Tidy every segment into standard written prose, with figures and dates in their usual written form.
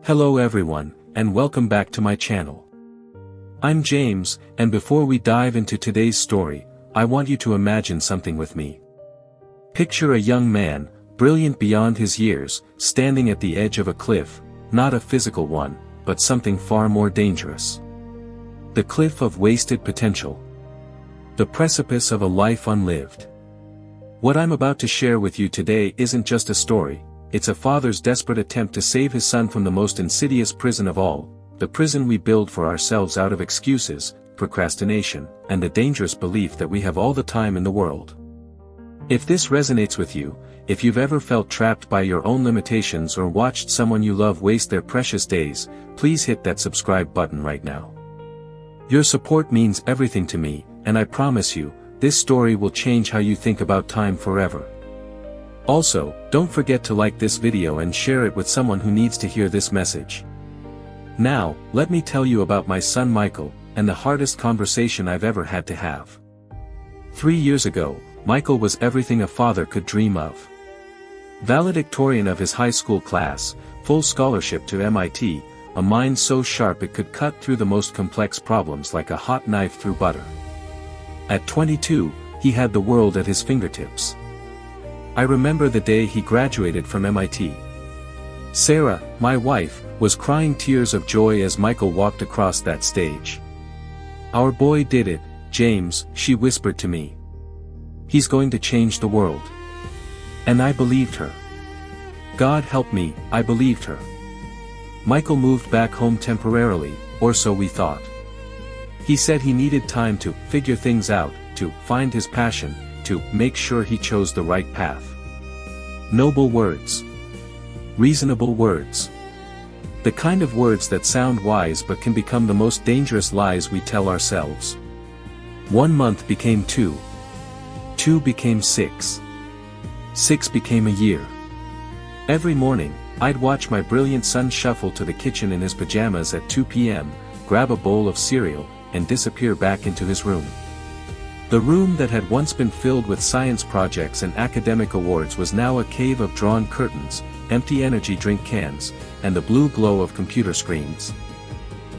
Hello everyone, and welcome back to my channel. I'm James, and before we dive into today's story, I want you to imagine something with me. Picture a young man, brilliant beyond his years, standing at the edge of a cliff, not a physical one, but something far more dangerous. The cliff of wasted potential. The precipice of a life unlived. What I'm about to share with you today isn't just a story, it's a father's desperate attempt to save his son from the most insidious prison of all, the prison we build for ourselves out of excuses, procrastination, and the dangerous belief that we have all the time in the world. If this resonates with you, if you've ever felt trapped by your own limitations or watched someone you love waste their precious days, please hit that subscribe button right now. Your support means everything to me, and I promise you, this story will change how you think about time forever. Also, don't forget to like this video and share it with someone who needs to hear this message. Now, let me tell you about my son Michael, and the hardest conversation I've ever had to have. 3 years ago, Michael was everything a father could dream of. Valedictorian of his high school class, full scholarship to MIT, a mind so sharp it could cut through the most complex problems like a hot knife through butter. At 22, he had the world at his fingertips. I remember the day he graduated from MIT. Sarah, my wife, was crying tears of joy as Michael walked across that stage. "Our boy did it, James," she whispered to me. "He's going to change the world." And I believed her. God help me, I believed her. Michael moved back home temporarily, or so we thought. He said he needed time to figure things out, to find his passion, to make sure he chose the right path. Noble words. Reasonable words. The kind of words that sound wise but can become the most dangerous lies we tell ourselves. 1 month became 2. 2 became 6. 6 became a year. Every morning, I'd watch my brilliant son shuffle to the kitchen in his pajamas at 2 p.m., grab a bowl of cereal, and disappear back into his room. The room that had once been filled with science projects and academic awards was now a cave of drawn curtains, empty energy drink cans, and the blue glow of computer screens.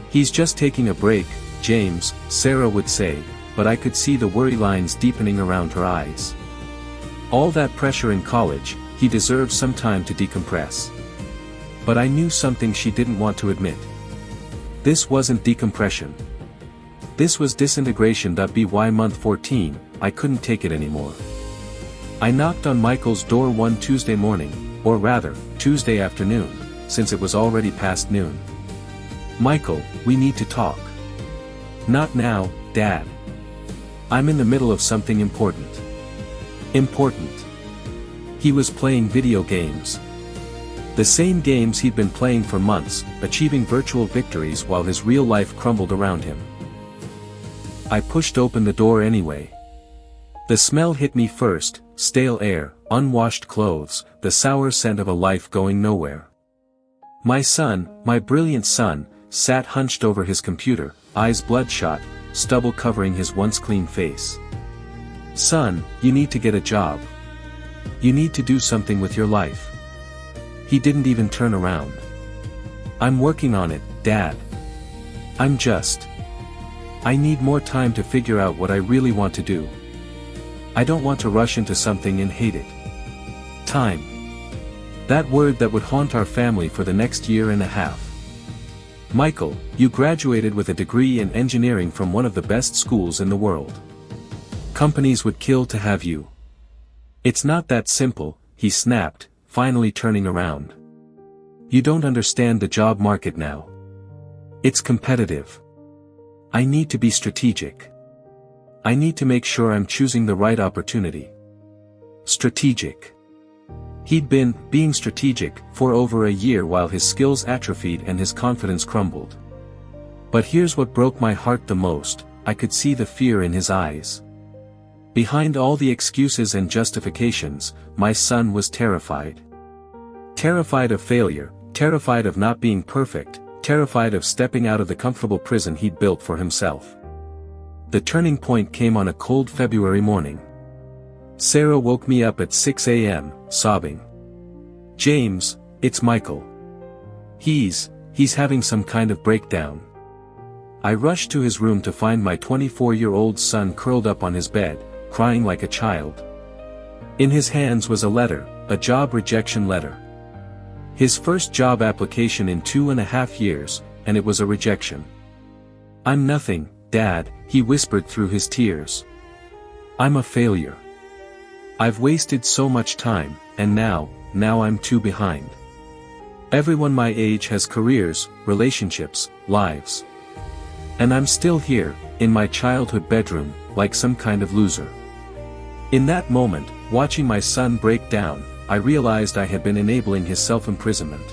"He's just taking a break, James," Sarah would say, but I could see the worry lines deepening around her eyes. All that pressure in college, he deserved some time to decompress. But I knew something she didn't want to admit. This wasn't decompression. This was disintegration. By month 14, I couldn't take it anymore. I knocked on Michael's door one Tuesday morning, or rather, Tuesday afternoon, since it was already past noon. "Michael, we need to talk." "Not now, Dad. I'm in the middle of something important." Important. He was playing video games. The same games he'd been playing for months, achieving virtual victories while his real life crumbled around him. I pushed open the door anyway. The smell hit me first, stale air, unwashed clothes, the sour scent of a life going nowhere. My son, my brilliant son, sat hunched over his computer, eyes bloodshot, stubble covering his once clean face. "Son, you need to get a job. You need to do something with your life." He didn't even turn around. "I'm working on it, Dad. I need more time to figure out what I really want to do. I don't want to rush into something and hate it." Time. That word that would haunt our family for the next year and a half. "Michael, you graduated with a degree in engineering from one of the best schools in the world. Companies would kill to have you." "It's not that simple," he snapped, finally turning around. "You don't understand the job market now. It's competitive. I need to be strategic. I need to make sure I'm choosing the right opportunity." Strategic. He'd been being strategic for over a year while his skills atrophied and his confidence crumbled. But here's what broke my heart the most: I could see the fear in his eyes. Behind all the excuses and justifications, my son was terrified. Terrified of failure, terrified of not being perfect, terrified of stepping out of the comfortable prison he'd built for himself. The turning point came on a cold February morning. Sarah woke me up at 6 a.m., sobbing. "James, it's Michael. He's having some kind of breakdown. I rushed to his room to find my 24-year-old son curled up on his bed, crying like a child. In his hands was a letter, a job rejection letter. His first job application in 2.5 years, and it was a rejection. "I'm nothing, Dad," he whispered through his tears. "I'm a failure. I've wasted so much time, and now I'm too behind. Everyone my age has careers, relationships, lives. And I'm still here, in my childhood bedroom, like some kind of loser." In that moment, watching my son break down, I realized I had been enabling his self-imprisonment.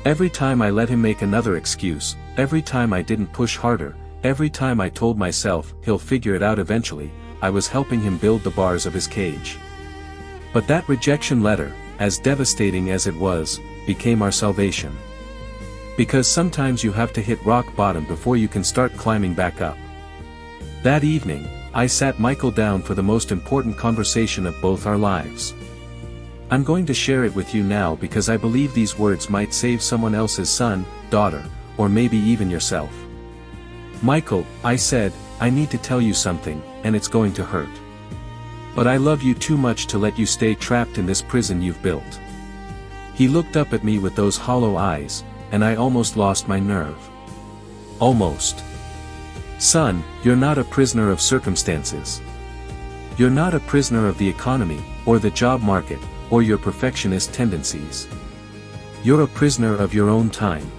Every time I let him make another excuse, every time I didn't push harder, every time I told myself, "He'll figure it out eventually," I was helping him build the bars of his cage. But that rejection letter, as devastating as it was, became our salvation. Because sometimes you have to hit rock bottom before you can start climbing back up. That evening, I sat Michael down for the most important conversation of both our lives. I'm going to share it with you now because I believe these words might save someone else's son, daughter, or maybe even yourself. "Michael," I said, "I need to tell you something, and it's going to hurt. But I love you too much to let you stay trapped in this prison you've built." He looked up at me with those hollow eyes, and I almost lost my nerve. Almost. "Son, you're not a prisoner of circumstances. You're not a prisoner of the economy, or the job market, or your perfectionist tendencies. You're a prisoner of your own time.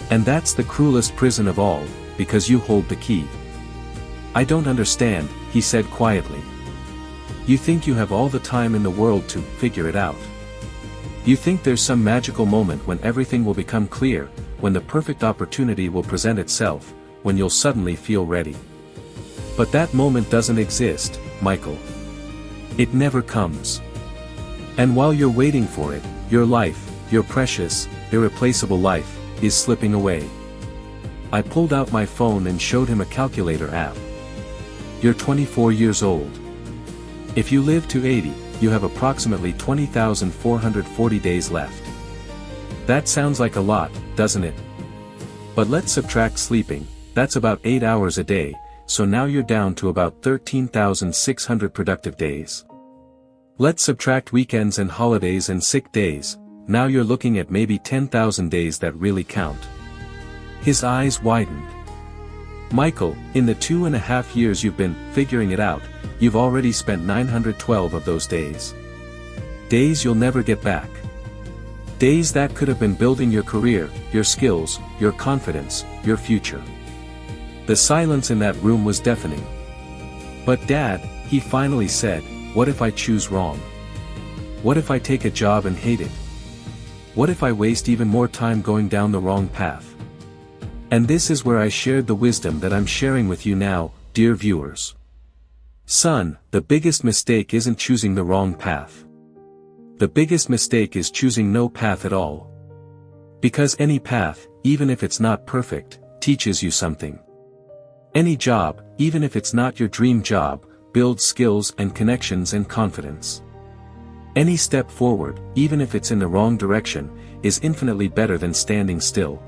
And that's the cruelest prison of all, because you hold the key." "I don't understand," he said quietly. "You think you have all the time in the world to figure it out. You think there's some magical moment when everything will become clear, when the perfect opportunity will present itself, when you'll suddenly feel ready. But that moment doesn't exist, Michael. It never comes. And while you're waiting for it, your life, your precious, irreplaceable life, is slipping away." I pulled out my phone and showed him a calculator app. "You're 24 years old. If you live to 80, you have approximately 20,440 days left. That sounds like a lot, doesn't it? But let's subtract sleeping, that's about 8 hours a day, so now you're down to about 13,600 productive days. Let's subtract weekends and holidays and sick days, now you're looking at maybe 10,000 days that really count." His eyes widened. "Michael, in the 2.5 years you've been figuring it out, you've already spent 912 of those days. Days you'll never get back. Days that could have been building your career, your skills, your confidence, your future." The silence in that room was deafening. "But Dad," he finally said, "what if I choose wrong? What if I take a job and hate it? What if I waste even more time going down the wrong path?" And this is where I shared the wisdom that I'm sharing with you now, dear viewers. Son, the biggest mistake isn't choosing the wrong path. The biggest mistake is choosing no path at all. Because any path, even if it's not perfect, teaches you something. Any job, even if it's not your dream job, builds skills and connections and confidence. Any step forward, even if it's in the wrong direction, is infinitely better than standing still.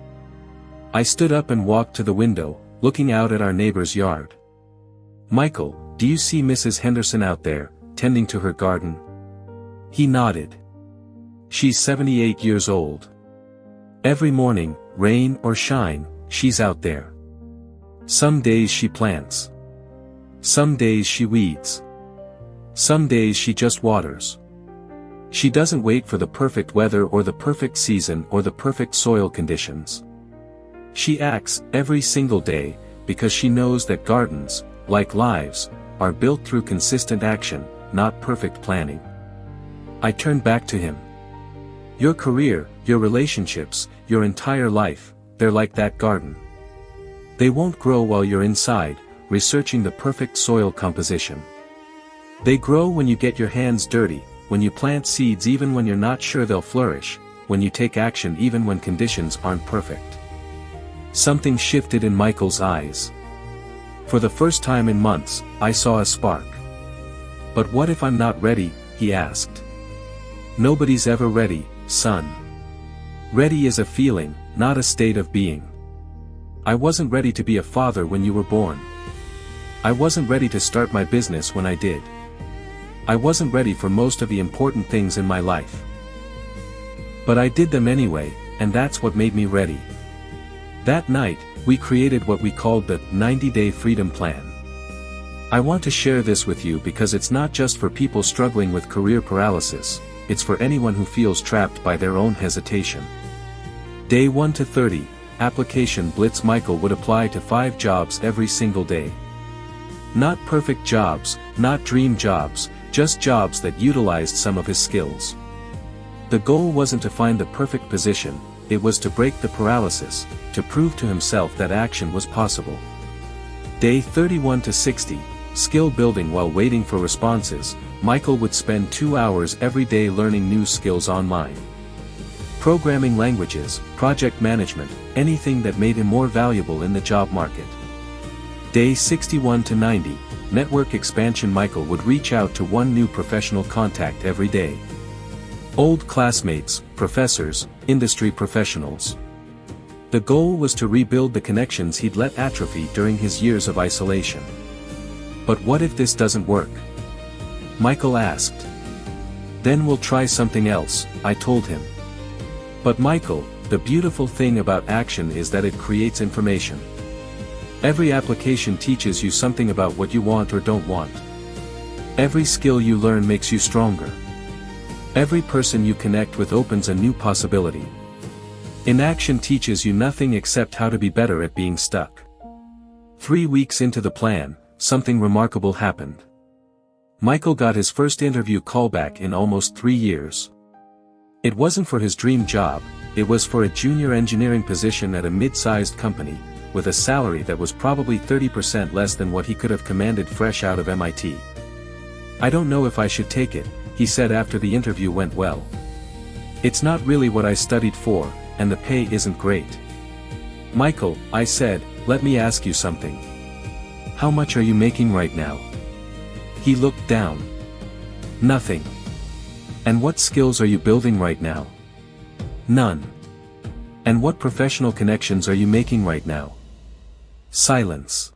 I stood up and walked to the window, looking out at our neighbor's yard. "Michael, do you see Mrs. Henderson out there, tending to her garden?" He nodded. "She's 78 years old. Every morning, rain or shine, she's out there. Some days she plants. Some days she weeds. Some days she just waters. She doesn't wait for the perfect weather or the perfect season or the perfect soil conditions. She acts every single day, because she knows that gardens, like lives, are built through consistent action, not perfect planning." I turned back to him. "Your career, your relationships, your entire life, they're like that garden. They won't grow while you're inside, researching the perfect soil composition. They grow when you get your hands dirty, when you plant seeds even when you're not sure they'll flourish, when you take action even when conditions aren't perfect." Something shifted in Michael's eyes. For the first time in months, I saw a spark. "But what if I'm not ready?" he asked. "Nobody's ever ready, son. Ready is a feeling, not a state of being. I wasn't ready to be a father when you were born. I wasn't ready to start my business when I did. I wasn't ready for most of the important things in my life. But I did them anyway, and that's what made me ready. That night, we created what we called the 90-Day Freedom Plan. I want to share this with you because it's not just for people struggling with career paralysis, it's for anyone who feels trapped by their own hesitation. Day 1 to 30, application blitz. Michael would apply to 5 jobs every single day. Not perfect jobs, not dream jobs, just jobs that utilized some of his skills. The goal wasn't to find the perfect position, it was to break the paralysis, to prove to himself that action was possible. Day 31 to 60, skill building. While waiting for responses, Michael would spend 2 hours every day learning new skills online. Programming languages, project management, anything that made him more valuable in the job market. Day 61 to 90, network expansion. Michael would reach out to 1 new professional contact every day. Old classmates, professors, industry professionals. The goal was to rebuild the connections he'd let atrophy during his years of isolation. But what if this doesn't work? Michael asked. Then we'll try something else, I told him. But Michael, the beautiful thing about action is that it creates information. Every application teaches you something about what you want or don't want. Every skill you learn makes you stronger. Every person you connect with opens a new possibility. Inaction teaches you nothing except how to be better at being stuck. 3 weeks into the plan, something remarkable happened. Michael got his first interview callback in almost 3 years. It wasn't for his dream job, it was for a junior engineering position at a mid-sized company, with a salary that was probably 30% less than what he could have commanded fresh out of MIT. I don't know if I should take it, he said after the interview went well. It's not really what I studied for, and the pay isn't great. Michael, I said, let me ask you something. How much are you making right now? He looked down. Nothing. And what skills are you building right now? None. And what professional connections are you making right now? Silence.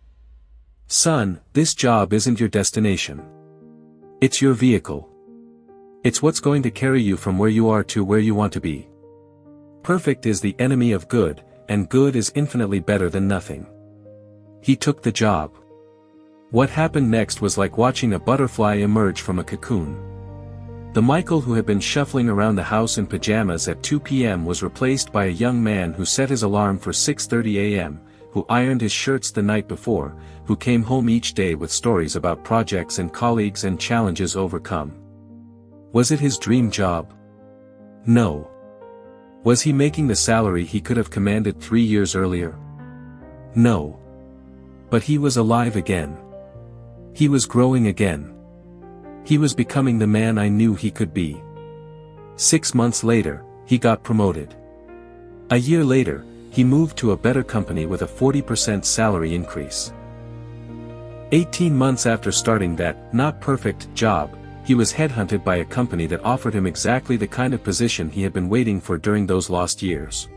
Son, this job isn't your destination. It's your vehicle. It's what's going to carry you from where you are to where you want to be. Perfect is the enemy of good, and good is infinitely better than nothing. He took the job. What happened next was like watching a butterfly emerge from a cocoon. The Michael who had been shuffling around the house in pajamas at 2 p.m. was replaced by a young man who set his alarm for 6:30 a.m., who ironed his shirts the night before, who came home each day with stories about projects and colleagues and challenges overcome. Was it his dream job? No. Was he making the salary he could have commanded 3 years earlier? No. But he was alive again. He was growing again. He was becoming the man I knew he could be. 6 months later, he got promoted. A year later, he moved to a better company with a 40% salary increase. 18 months after starting that, not perfect, job, he was headhunted by a company that offered him exactly the kind of position he had been waiting for during those lost years.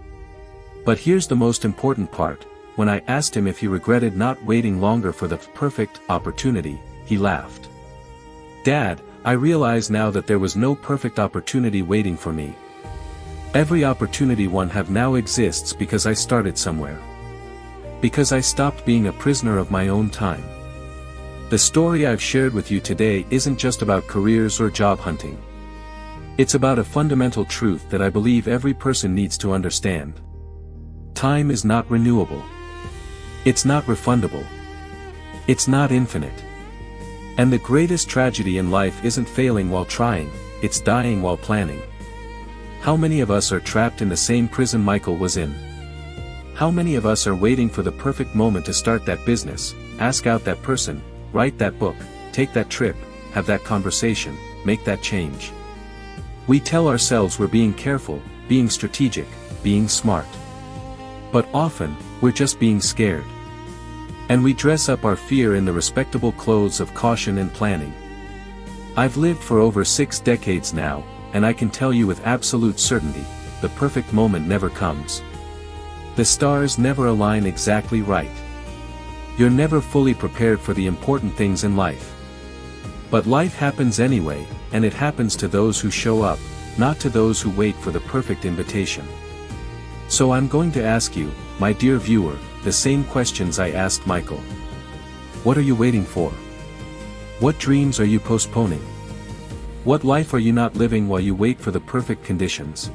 But here's the most important part, when I asked him if he regretted not waiting longer for the perfect opportunity, he laughed. Dad, I realize now that there was no perfect opportunity waiting for me. Every opportunity one have now exists because I started somewhere. Because I stopped being a prisoner of my own time. The story I've shared with you today isn't just about careers or job hunting. It's about a fundamental truth that I believe every person needs to understand. Time is not renewable. It's not refundable. It's not infinite. And the greatest tragedy in life isn't failing while trying, it's dying while planning. How many of us are trapped in the same prison Michael was in? How many of us are waiting for the perfect moment to start that business, ask out that person, write that book, take that trip, have that conversation, make that change? We tell ourselves we're being careful, being strategic, being smart. But often, we're just being scared. And we dress up our fear in the respectable clothes of caution and planning. I've lived for over 6 decades now, and I can tell you with absolute certainty, the perfect moment never comes. The stars never align exactly right. You're never fully prepared for the important things in life. But life happens anyway, and it happens to those who show up, not to those who wait for the perfect invitation. So I'm going to ask you, my dear viewer, the same questions I asked Michael. What are you waiting for? What dreams are you postponing? What life are you not living while you wait for the perfect conditions?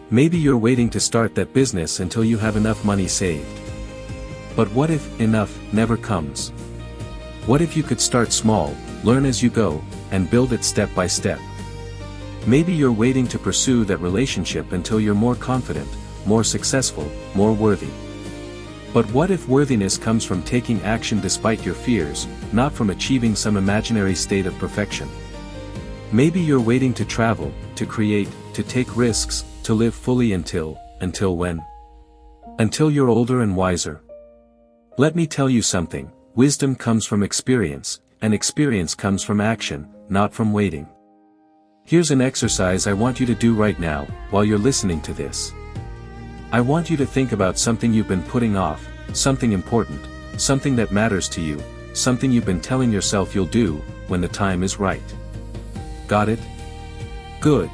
Maybe you're waiting to start that business until you have enough money saved. But what if enough never comes? What if you could start small, learn as you go, and build it step by step? Maybe you're waiting to pursue that relationship until you're more confident, more successful, more worthy. But what if worthiness comes from taking action despite your fears, not from achieving some imaginary state of perfection? Maybe you're waiting to travel, to create, to take risks, to live fully until when? Until you're older and wiser. Let me tell you something, wisdom comes from experience, and experience comes from action, not from waiting. Here's an exercise I want you to do right now, while you're listening to this. I want you to think about something you've been putting off, something important, something that matters to you, something you've been telling yourself you'll do, when the time is right. Got it? Good.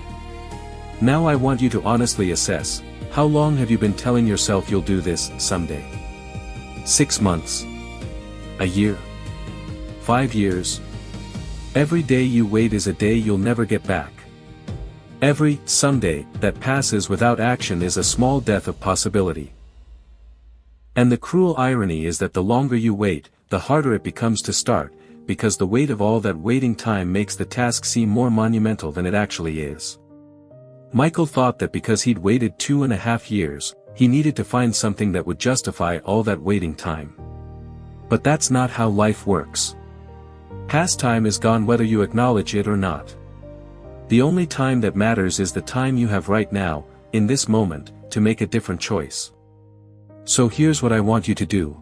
Now I want you to honestly assess, how long have you been telling yourself you'll do this someday? 6 months? A year? 5 years? Every day you wait is a day you'll never get back. Every someday that passes without action is a small death of possibility. And the cruel irony is that the longer you wait, the harder it becomes to start, because the weight of all that waiting time makes the task seem more monumental than it actually is. Michael thought that because he'd waited 2.5 years, he needed to find something that would justify all that waiting time. But that's not how life works. Past time is gone whether you acknowledge it or not. The only time that matters is the time you have right now, in this moment, to make a different choice. So here's what I want you to do.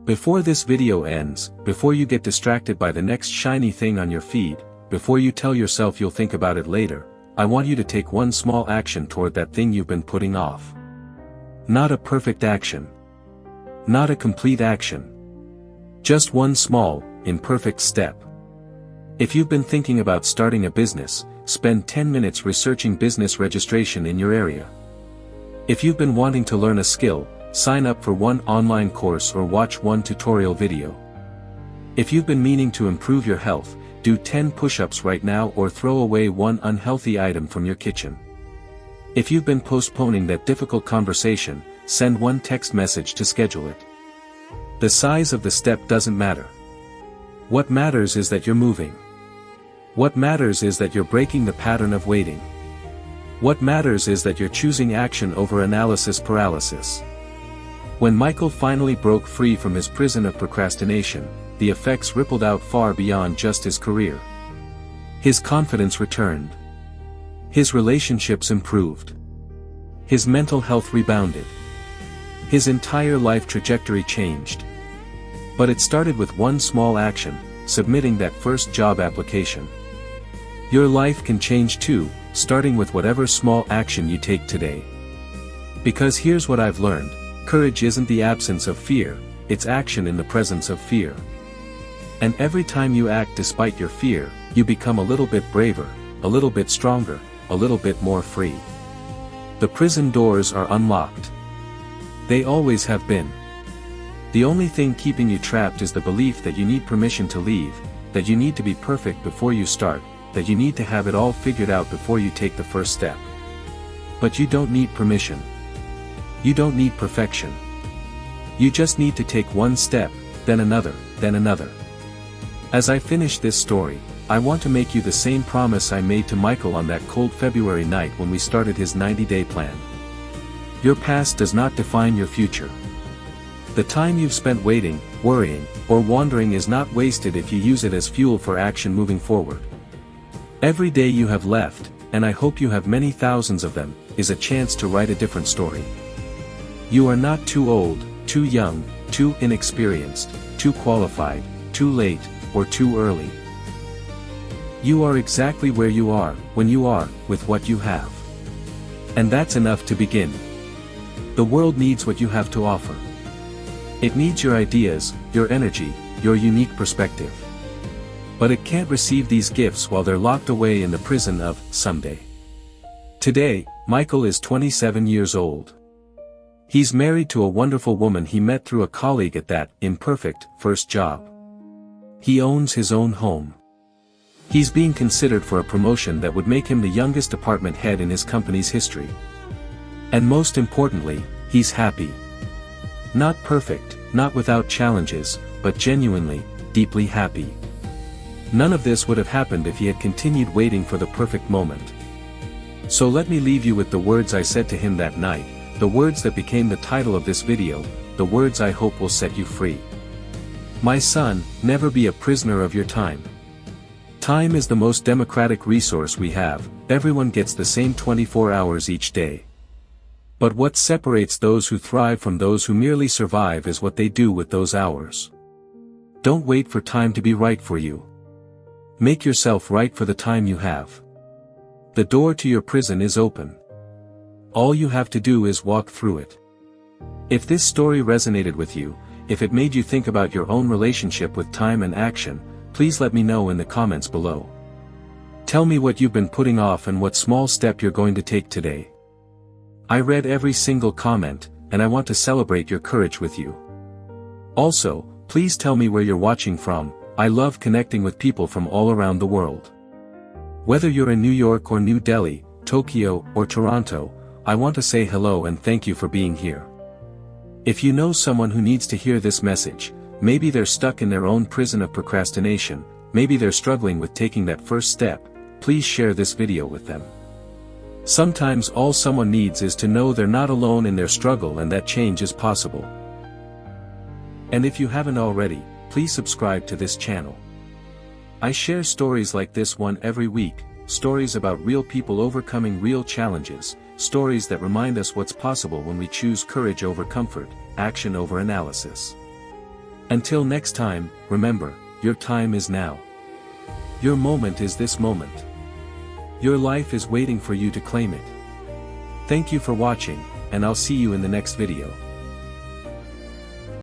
Before this video ends, before you get distracted by the next shiny thing on your feed, before you tell yourself you'll think about it later, I want you to take one small action toward that thing you've been putting off. Not a perfect action. Not a complete action. Just one small, imperfect step. If you've been thinking about starting a business, spend 10 minutes researching business registration in your area. If you've been wanting to learn a skill, sign up for one online course or watch one tutorial video. If you've been meaning to improve your health, do 10 push-ups right now or throw away one unhealthy item from your kitchen. If you've been postponing that difficult conversation, send one text message to schedule it. The size of the step doesn't matter. What matters is that you're moving. What matters is that you're breaking the pattern of waiting. What matters is that you're choosing action over analysis paralysis. When Michael finally broke free from his prison of procrastination, the effects rippled out far beyond just his career. His confidence returned. His relationships improved. His mental health rebounded. His entire life trajectory changed. But it started with one small action, submitting that first job application. Your life can change too, starting with whatever small action you take today. Because here's what I've learned, courage isn't the absence of fear, it's action in the presence of fear. And every time you act despite your fear, you become a little bit braver, a little bit stronger, a little bit more free. The prison doors are unlocked. They always have been. The only thing keeping you trapped is the belief that you need permission to leave, that you need to be perfect before you start, that you need to have it all figured out before you take the first step. But you don't need permission. You don't need perfection. You just need to take one step, then another, then another. As I finish this story, I want to make you the same promise I made to Michael on that cold February night when we started his 90-day plan. Your past does not define your future. The time you've spent waiting, worrying, or wandering is not wasted if you use it as fuel for action moving forward. Every day you have left, and I hope you have many thousands of them, is a chance to write a different story. You are not too old, too young, too inexperienced, too qualified, too late, or too early. You are exactly where you are, when you are, with what you have. And that's enough to begin. The world needs what you have to offer. It needs your ideas, your energy, your unique perspective. But it can't receive these gifts while they're locked away in the prison of someday. Today, Michael is 27 years old. He's married to a wonderful woman he met through a colleague at that imperfect first job. He owns his own home. He's being considered for a promotion that would make him the youngest department head in his company's history. And most importantly, he's happy. Not perfect, not without challenges, but genuinely, deeply happy. None of this would have happened if he had continued waiting for the perfect moment. So let me leave you with the words I said to him that night, the words that became the title of this video, the words I hope will set you free. My son, never be a prisoner of your time. Time is the most democratic resource we have, everyone gets the same 24 hours each day. But what separates those who thrive from those who merely survive is what they do with those hours. Don't wait for time to be right for you. Make yourself right for the time you have. The door to your prison is open. All you have to do is walk through it. If this story resonated with you, if it made you think about your own relationship with time and action, please let me know in the comments below. Tell me what you've been putting off and what small step you're going to take today. I read every single comment, and I want to celebrate your courage with you. Also, please tell me where you're watching from. I love connecting with people from all around the world. Whether you're in New York or New Delhi, Tokyo or Toronto, I want to say hello and thank you for being here. If you know someone who needs to hear this message, maybe they're stuck in their own prison of procrastination, maybe they're struggling with taking that first step, please share this video with them. Sometimes all someone needs is to know they're not alone in their struggle and that change is possible. And if you haven't already, please subscribe to this channel. I share stories like this one every week, stories about real people overcoming real challenges, stories that remind us what's possible when we choose courage over comfort, action over analysis. Until next time, remember, your time is now. Your moment is this moment. Your life is waiting for you to claim it. Thank you for watching, and I'll see you in the next video.